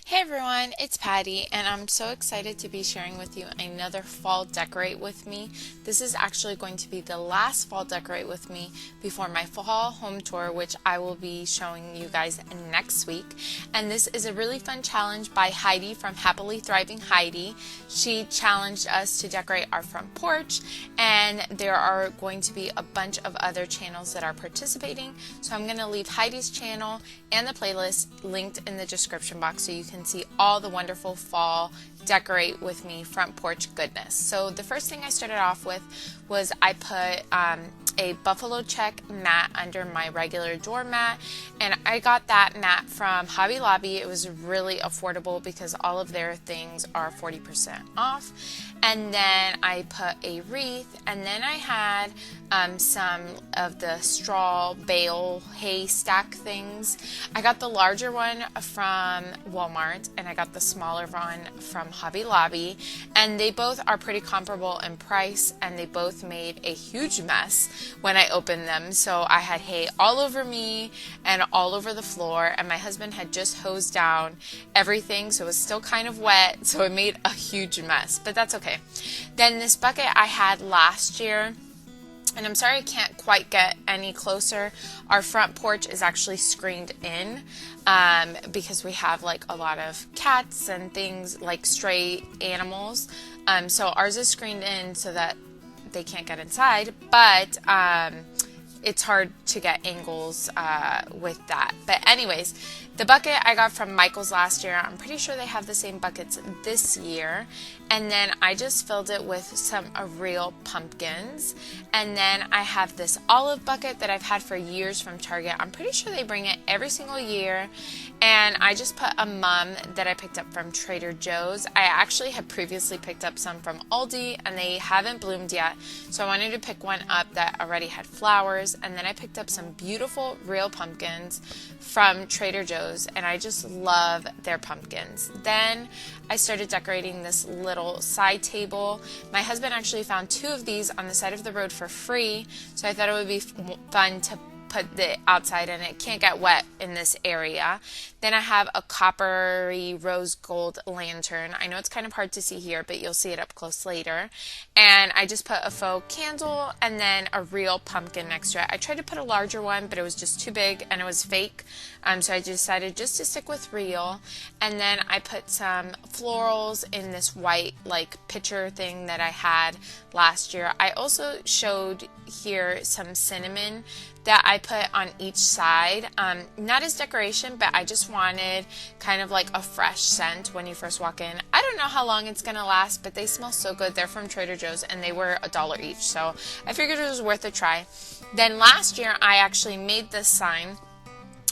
Hey everyone, it's Patty, and I'm so excited to be sharing with you another fall decorate with me. This is actually going to be the last fall decorate with me before my fall home tour, which I will be showing you guys next week. And this is a really fun challenge by Heidi from Happily Thriving Heidi. She challenged us to decorate our front porch, and there are going to be a bunch of other channels that are participating. So I'm going to leave Heidi's channel and the playlist linked in the description box so you can see all the wonderful fall decorate with me front porch goodness. So the first thing I started off with was I put a buffalo check mat under my regular doormat, and I got that mat from Hobby Lobby. It was really affordable because all of their things are 40% off. And then I put a wreath, and then I had some of the straw bale hay stack things. I got the larger one from Walmart, and I got the smaller one from Hobby Lobby, and they both are pretty comparable in price, and they both made a huge mess when I opened them. So I had hay all over me and all over the floor, and my husband had just hosed down everything, so it was still kind of wet, so it made a huge mess, but that's okay. Then this bucket I had last year, and I'm sorry I can't quite get any closer. Our front porch is actually screened in because we have like a lot of cats and things like stray animals. So ours is screened in so that they can't get inside, but it's hard to get angles with that. But anyways, the bucket I got from Michael's last year. I'm pretty sure they have the same buckets this year. And then I just filled it with some real pumpkins. And then I have this olive bucket that I've had for years from Target. I'm pretty sure they bring it every single year. And I just put a mum that I picked up from Trader Joe's. I actually had previously picked up some from Aldi, and they haven't bloomed yet. So I wanted to pick one up that already had flowers. And then I picked up some beautiful real pumpkins from Trader Joe's, and I just love their pumpkins. Then I started decorating this little side table. My husband actually found 2 of these on the side of the road for free, so I thought it would be fun to put the outside, and it can't get wet in this area. Then I have a coppery rose gold lantern. I know it's kind of hard to see here, but you'll see it up close later. And I just put a faux candle and then a real pumpkin next to it. I tried to put a larger one, but it was just too big and it was fake. So I decided just to stick with real. And then I put some florals in this white like pitcher thing that I had last year. I also showed here some cinnamon that I put on each side, not as decoration, but I just wanted kind of like a fresh scent when you first walk in. I don't know how long it's gonna last, but they smell so good. They're from Trader Joe's, and they were $1 each, so I figured it was worth a try. Then last year I actually made this sign.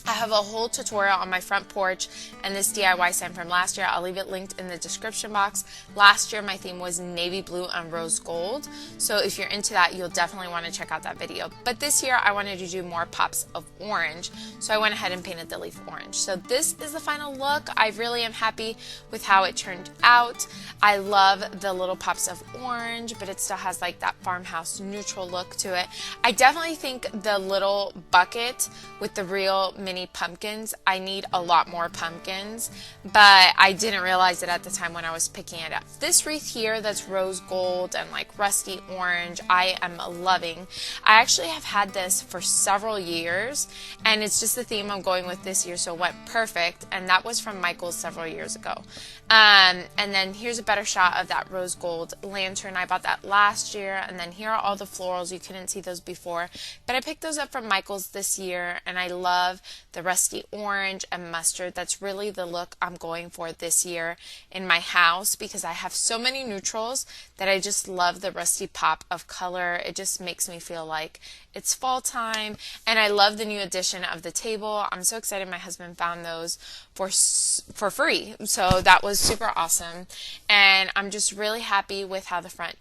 I have a whole tutorial on my front porch and this DIY sign from last year. I'll leave it linked in the description box. Last year my theme was navy blue and rose gold, so if you're into that, you'll definitely want to check out that video. But this year I wanted to do more pops of orange, so I went ahead and painted the leaf orange. So this is the final look. I really am happy with how it turned out. I love the little pops of orange, but it still has like that farmhouse neutral look to it. I definitely think the little bucket with the real mini pumpkins, I need a lot more pumpkins, but I didn't realize it at the time when I was picking it up. This wreath here that's rose gold and like rusty orange, I am loving. I actually have had this for several years, and it's just the theme I'm going with this year, so it went perfect, and that was from Michael's several years ago. And then here's a better shot of that rose gold lantern. I bought that last year, and then here are all the florals. You couldn't see those before, but I picked those up from Michael's this year, and I love the rusty orange and mustard. That's really the look I'm going for this year in my house because I have so many neutrals that I just love the rusty pop of color. It just makes me feel like it's fall time, and I love the new addition of the table. I'm so excited my husband found those for free, so that was super awesome, and I'm just really happy with how the front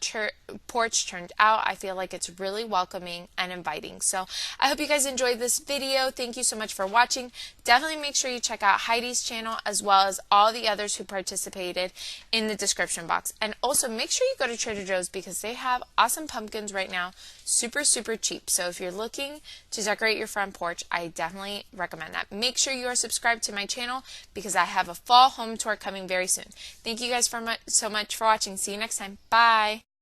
porch turned out. I feel like it's really welcoming and inviting. So I hope you guys enjoyed this video. Thank you so much for watching. watching. Definitely make sure you check out Heidi's channel as well as all the others who participated in the description box. And also make sure you go to Trader Joe's because they have awesome pumpkins right now, super cheap. So if you're looking to decorate your front porch, I definitely recommend that. Make sure you are subscribed to my channel because I have a fall home tour coming very soon. Thank you guys so much for watching. See you next time. Bye.